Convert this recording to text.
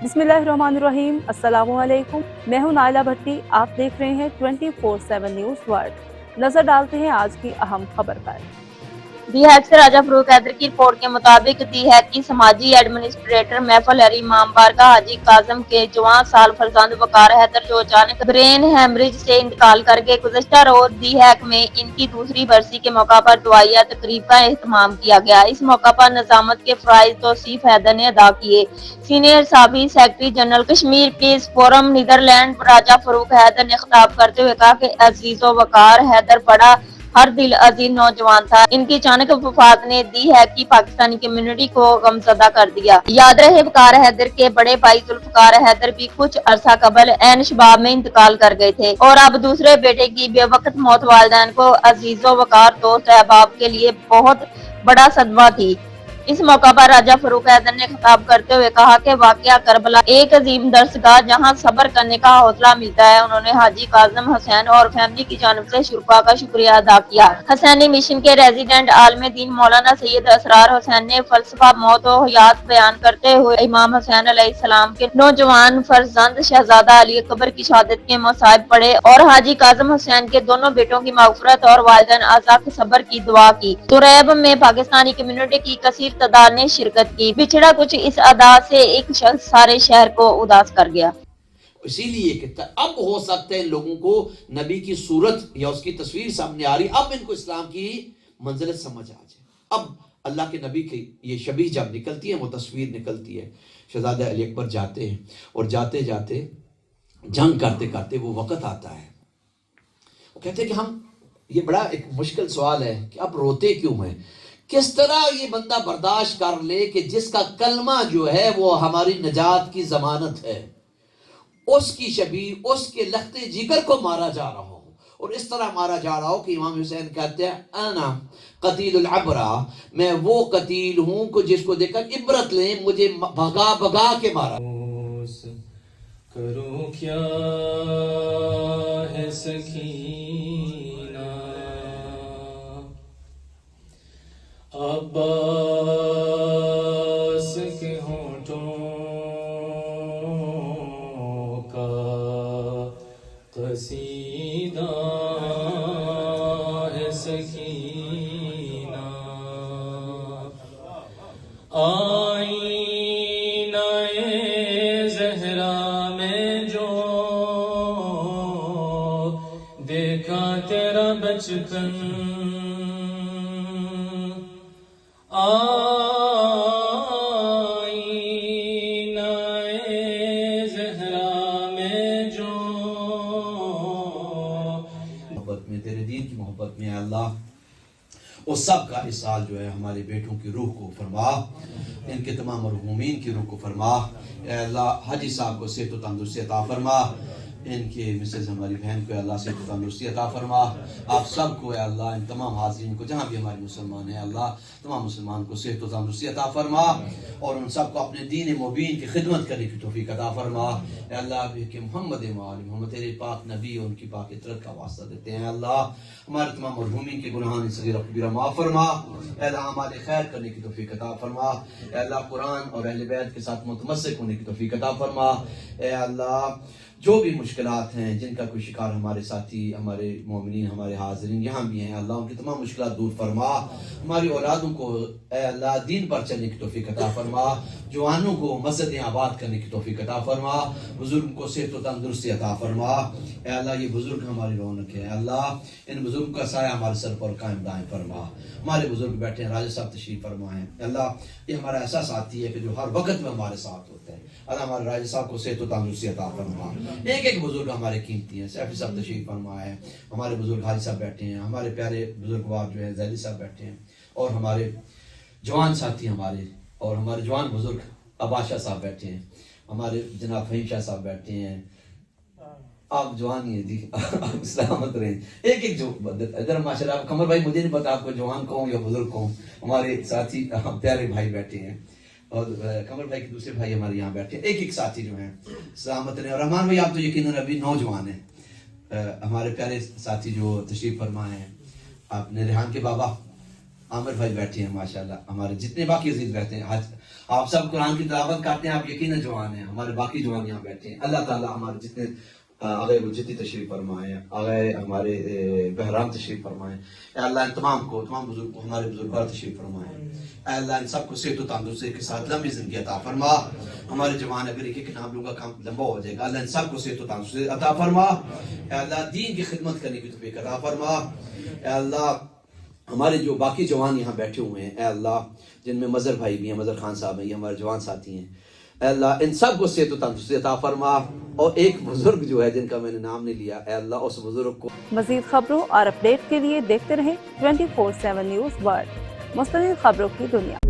बिस्मिल्लाहिर्रहमानिर्रहीम, अस्सलामुअलैकुम। मैं हूं नाइला भट्टी। आप देख रहे हैं 24/7 न्यूज़ वर्ल्ड। नजर डालते हैं आज की अहम खबर पर। दी हैक से राजा फरूक हैदर की रिपोर्ट के मुताबिक दी हैक की समाजी एडमिनिस्ट्रेटर महफल हरी इमाम बारगाह हाजी काजम के जवान साल फरजंद वकार हैदर जो अचानक ब्रेन हैमरेज से इंतकाल कर गए। गुज़श्ता रोज दी हैक में इनकी दूसरी बरसी के मौका पर दुआया तकरीब का एहतमाम किया गया। इस मौका पर निजामत के फराइज तौसीफ हैदर ने अदा किए। सीनियर साबी secretary general Kashmir peace forum Netherlands Raja Farooq Haider ने खिताब करते हुए कहा कि अजीजो वकार हैदर बड़ा हर दिल अजीज नौजवान था। इनकी अचानक वफात ने दी है कि पाकिस्तानी कम्युनिटी को गमजदा कर दिया। याद रहे वकार हैदर के बड़े भाई जुल्फकार हैदर भी कुछ अरसा कबल ऐन शबाब में इंतकाल कर गए थे और अब दूसरे बेटे की बेवक्त मौत वालिदैन को अजीजो वकार दोस्त अहबाब के लिए बहुत बड़ा सदमा थी। इस मौका पर राजा फरूक हैदर ने खिताब करते हुए कहा कि वाकया करबला एक अजीम दर्सगाह जहां सब्र करने का हौसला मिलता है। उन्होंने हाजी काजम हुसैन और फैमिली की जानिब से शुरफा का शुक्रिया अदा किया। हसैनी मिशन के रेजिडेंट आलम दीन मौलाना सैयद असरार हुसैन ने फलसफा मौत और हयात बयान करते हुए इमाम हुसैन अलैहिस्सलाम के नौजवान फर्जंद शहजादा अली अकबर की शहादत के मसाइब पढ़े और हाजी काजम हुसैन के दोनों बेटों की मगफरत और वालिदैन आज़ा के सब्र की दुआ की। तुरैब में पाकिस्तानी कम्युनिटी की कसीर तादाद ने शिरकत की। बिछड़ा कुछ इस अदा से एक शख्स सारे शहर को उदास कर गया। इसीलिए कि अब हो सकता है लोगों को नबी की सूरत या उसकी तस्वीर सामने आ रही, अब इनको इस्लाम की मंजिलत समझ आ जाए। अब अल्लाह के नबी की ये शबीह जब निकलती है, वो तस्वीर निकलती है, शहजादा अली अकबर जाते हैं और जाते जाते जंग करते करते वो वक़्त आता है, वो कहते हैं कि हम, ये बड़ा एक मुश्किल सवाल है कि आप रोते क्यों हैं। किस तरह ये बंदा बर्दाश्त कर ले कि जिसका कलमा जो है वो हमारी नजात की जमानत है, उसकी शबी उसके लखते जिगर को मारा जा रहा हो और इस तरह मारा जा रहा हो कि इमाम हुसैन कहते हैं अना कतीलुल अबरा, मैं वो कतील हूं जिसको देखकर इबरत लें, मुझे भगा भगा के मारा। करो क्या है सकीना अब्बास के होंठों का कसीदा है सकीना आईनाए ज़हरा में जो देखा तेरा बचपन मोहब्बत में, तेरे दीन की मोहब्बत में अल्लाह उस सब का इस साल जो है हमारे बेटों की रूह को फरमा, इनके तमाम मरहूमीन की रूह को फरमा। अल्लाह हाजी साहब को सेहत व तंदुरुस्ती अता फरमा, इनके मिसेज हमारी बहन को अल्लाह से तंदुरुस्ती अता फरमा। आप सब को अल्लाह, इन तमाम हाज़रीन को जहाँ भी हमारे मुसलमान हैं, अल्लाह तमाम मुसलमान को सेहत व तंदुरुस्ती अता फरमा और उन सब को अपने दीन मुबीन की खिदमत करने की तौफीक अता फरमा। अल्लाह के मोहम्मद मोहम्मद तेरे पाक नबी और उनकी पाक इतरत का वास्ता देते हैं। अल्लाह हमारे तमाम मरहूमीन के गुनाहान सगीरा कबीरा माफ़ फरमा। अल्लाह हमारे खैर करने की तौफीक अता फरमा। अल्लाह कुरान और अहले बैत के साथ मुतमस्सिक होने की तौफीक अता फरमा। अल्लाह जो भी मुश्किलात हैं, जिनका कोई शिकार हमारे साथी, हमारे मोमिनीन, हमारे हाज़रीन यहाँ भी हैं, अल्लाह उनकी तमाम मुश्किलात दूर फरमा। हमारी औलादों को अल्लाह दीन पर चलने की तौफीक अता फरमा, जवानों को मस्जिदें आबाद करने की तौफीक अता फरमा, बुजुर्ग को सेहत व तंदुरुस्ती अता फरमा। अल्लाह ये बुजुर्ग हमारी रौनक है, अल्लाह इन बुजुर्ग का साया हमारे सर पर कायम दायम फरमा। हमारे बुजुर्ग बैठे हैं, राजा साहब तशरीफ फरमाएं। अल्लाह ये हमारा ऐसा साथी है कि जो हर वक्त में हमारे साथ होता है। अल्लाह हमारे राजा साहब को सेहत व तंदुरुस्ती अता फरमा। एक एक बुजुर्ग हमारे कीमती हैं, सैफी साहब तशरीफ फरमा है, हमारे बुजुर्ग हाजी साहब बैठे हैं, हमारे प्यारे बुजुर्गवार जो है जैदी साहब बैठे हैं और हमारे जवान साथी हमारे और हमारे जवान बुजुर्ग अबाशा साहब बैठे हैं, हमारे जनाब फहीम शाह साहब बैठे हैं। आप जवान ही है जी, आप सलामत रहे। एक एक जो इधर माशाल्लाह, कमर भाई मुझे नहीं पता आपको जवान कहूँ या बुजुर्ग कहूँ, हमारे साथी प्यारे भाई बैठे हैं और कमर भाई के दूसरे भाई हमारे यहाँ बैठे हैं, एक एक साथी जो हैं सलामत रहे। और रहमान भाई आप तो यकीनन अभी नौजवान हैं, हमारे प्यारे साथी जो तशरीफ फरमा हैं, आपने रेहान के बाबा عامر بھائی بیٹھے ہیں ماشاءاللہ، ہمارے جتنے باقی عزیز بیٹھے ہیں، آج آپ سب قرآن کی تلاوت کرتے ہیں، آپ یقیناً جوان ہیں، ہمارے باقی جوان یہاں بیٹھے ہیں. اللہ تعالیٰ ہمارے جتنے اگر جتنی تشریف فرمائیں، اگر ہمارے بحران تشریف فرمائیں، اے اللہ ان تمام بزرگ کو، ہمارے بزرگوار تشریف فرمائیں. اے اللہ ان سب کو صحت و تندرستی کے ساتھ لمبی زندگی عطا فرما. ہمارے جوان اگر ایک ایک نام لوں گا کام لمبا ہو جائے گا، اللہ ان سب کو صحت و تندرستی عطا فرما. اے اللہ دین کی خدمت کرنے کی توفیق عطا فرما. اے اللہ ہمارے جو باقی جوان یہاں بیٹھے ہوئے ہیں، اے اللہ جن میں مظہر بھائی بھی ہیں، مظہر خان صاحب ہیں، یہ ہمارے جوان ساتھی ہیں، اے اللہ ان سب کو صحت و تندرستی عطا فرما. اور ایک بزرگ جو ہے جن کا میں نے نام نہیں لیا، اے اللہ اس بزرگ کو. مزید خبروں اور اپڈیٹ کے لیے دیکھتے رہیں 24/7 نیوز ورلڈ، مستند خبروں کی دنیا.